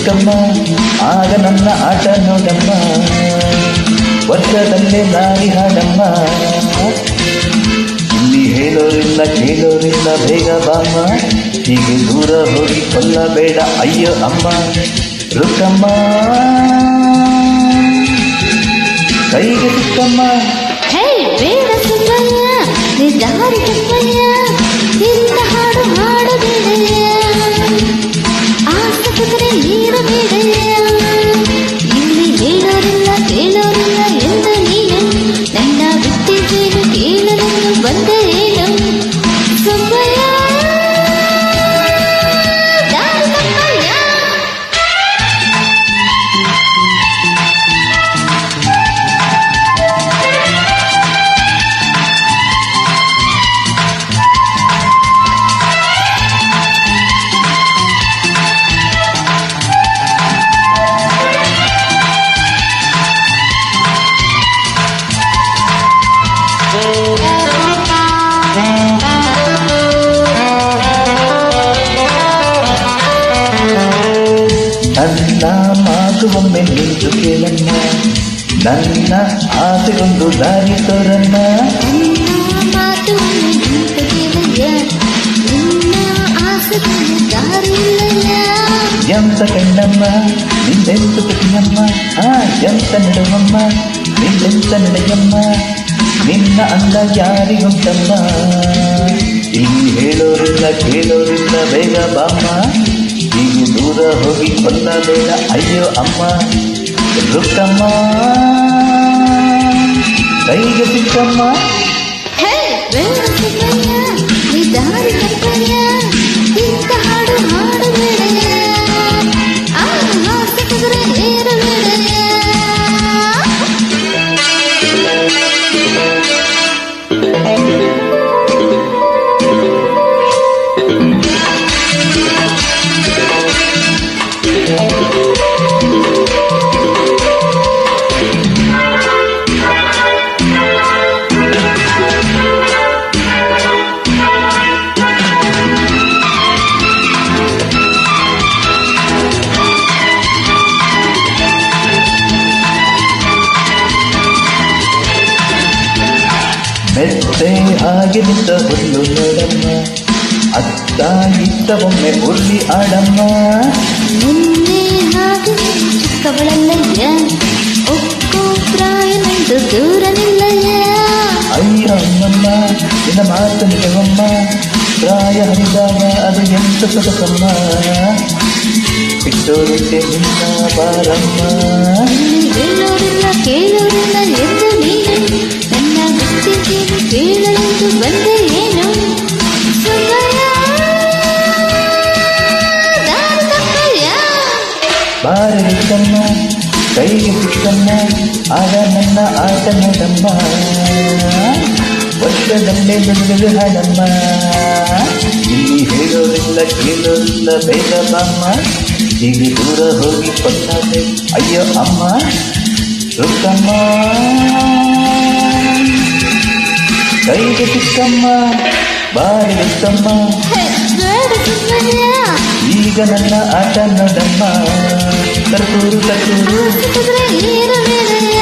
ಚಿಕ್ಕಮ್ಮ ಆಗ ನನ್ನ ಆಟ ನೋಡಮ್ಮ ವರ್ಷದಲ್ಲೇ ನಾರಿ ಹಾಡಮ್ಮ ಇಲ್ಲಿ ಹೇಳೋರಿಲ್ಲ ಕೇಳೋರಿಲ್ಲ ಬೇಗ ಬಾಮ್ಮ ಹೀಗೆ ದೂರ ಹೋಗಿ ಕೊಲ್ಲಬೇಡ ಅಯ್ಯೋ ಅಮ್ಮ ರುಕ್ಕಮ್ಮ ಕೈಗೆ ಚಿಕ್ಕಮ್ಮ ಬೇಡ ಸುಬ್ಬಯ್ಯ ನಿಧಾರಿ ಕಪ್ಪಯ್ಯ ಇಂಥ ಹಾಡು ಹಾಡಬೇಡಯ್ಯ ಆಸೆ ಕುದುರೆ ನೀಡಬೇಡಯ್ಯ ಇಲ್ಲಿ ಹೇಳೋರಿಲ್ಲ ಕೇಳೋರಿಲ್ಲ ಎಂದು ನೀನು ನನ್ನ ಬಿಟ್ಟಿದ್ದೇನು ಕೇಳಲೆಂದು ಬಂದೆ ಏನು ಸುಬ್ಬಯ್ಯ ದಾರಿ ಕಪ್ಪಯ್ಯ ನನ್ನ ಮಾತು ಒಮ್ಮೆ ನಿಂತು ಕೇಳಮ್ಮ ನನ್ನ ಆಸೆಗೊಂದು ದಾರಿ ತೋರಮ್ಮ ಮಾತು ನಿಂತುಗೆಲಯ್ಯ ನಿನ್ನ ಆಸೆಗಳು ದಾರಿಲ್ಲಯ್ಯ ಎಂತ ಕಣ್ಣಮ್ಮ ನಿಂದೆಂತು ಕಟ್ಟಿಯಮ್ಮ ಎಂತ ನಡುವಮ್ಮ ನಿಂದೆಂತ ನಡೆಯಮ್ಮ ನಿನ್ನ ಅಂದ ಯಾರಿಗುಂಟಮ್ಮ ಇಲ್ಲಿ ಹೇಳೋರಿಲ್ಲ ಕೇಳೋರಿಲ್ಲ ಬೇಗ ಬಾಮ್ಮ ಹೀಗೆ ದೂರ ಹೋಗಿ ಕೊಲ್ಲಬೇಡ ಅಯ್ಯೋ ಅಮ್ಮ ರುಕ್ಕಮ್ಮ ಕೈಗೆ ಚಿಕ್ಕಮ್ಮ ಬೇಡ ಸುಬ್ಬಯ್ಯ ನಿಧಾರಿ ಕಪ್ಪಯ್ಯ ಇಂಥ ಹಾಡು ಹಾಡಬೇಡಯ್ಯ ಆಸೆ ಕುದುರೆ ಏರಬೇಡಯ್ಯ ಮೆತ್ತೆ ಹಾಗೆ ನಿಂತ ಹುಲ್ಲು ನೋಡಮ್ಮ ಅತ್ತ ಇತ್ತ ಒಮ್ಮೆ ಉರ್ಲಿ ಆಡಮ್ಮ ನಿನ್ನೆ ಹಾಗೆ ಚಿಕ್ಕವಳಲ್ಲಯ್ಯ ಒಕ್ಕೋ ಪ್ರಾಯ ನಂದು ದೂರ ನಿಲ್ಲಯ್ಯ ಅಯ್ಯ ಅಮ್ಮಮ್ಮ ನಿನ್ನ ಮಾತು ನಿಜವಮ್ಮ ಪ್ರಾಯ ಹರಿದಾಗ ಅದು ಎಂತ ಸೊಗಸಮ್ಮ ಬಿಟ್ಟೋರಿದ್ದೆ ನಿನ್ನ ಬಾರಮ್ಮ ಇಲ್ಲಿ ಹೇಳೋರಿಲ್ಲ ಕೇಳೋರಿಲ್ಲ ಎಂದು ನೀನು ನನ್ನ ಬಿಟ್ಟಿದ್ದೇನು ಕೇಳಲೆಂದು ಬಂದೆ ಏನು ಸುಬ್ಬಯ್ಯ ದಾರಿ ಕಪ್ಪಯ್ಯ ಬಾರಲಿಕ್ಕಮ್ಮ ಕೈಗೆ ಸಿಕ್ಕಮ್ಮ ಆಗ ನನ್ನ ಆಟ ನೋಡಮ್ಮ ವರ್ಷದಲ್ಲೇ ಬೆಳೆದು ಹಾಡಮ್ಮ ಇಲ್ಲಿ ಹೇಳೋರಿಲ್ಲ ಕೇಳೋರಿಲ್ಲ ಬೇಗ ಬಾಮ್ಮ ಹೀಗೆ ದೂರ ಹೋಗಿ ಕೊಟ್ಟಾದೆ ಅಯ್ಯೋ ಅಮ್ಮ ರುಕ್ಕಮ್ಮ ಕೈಗೆ ಸಿಕ್ಕಮ್ಮ ಬಾರಲಿಕ್ಕಮ್ಮ ಬೇಡ ಸುಬ್ಬಯ್ಯ ಈಗ ನನ್ನ ಆಟ ನೋಡಮ್ಮ ಕರ್ತೂರು ಕರ್ತೂರು ಆಸೆ ಕುದುರೆ ಏರಬೇಡಯ್ಯ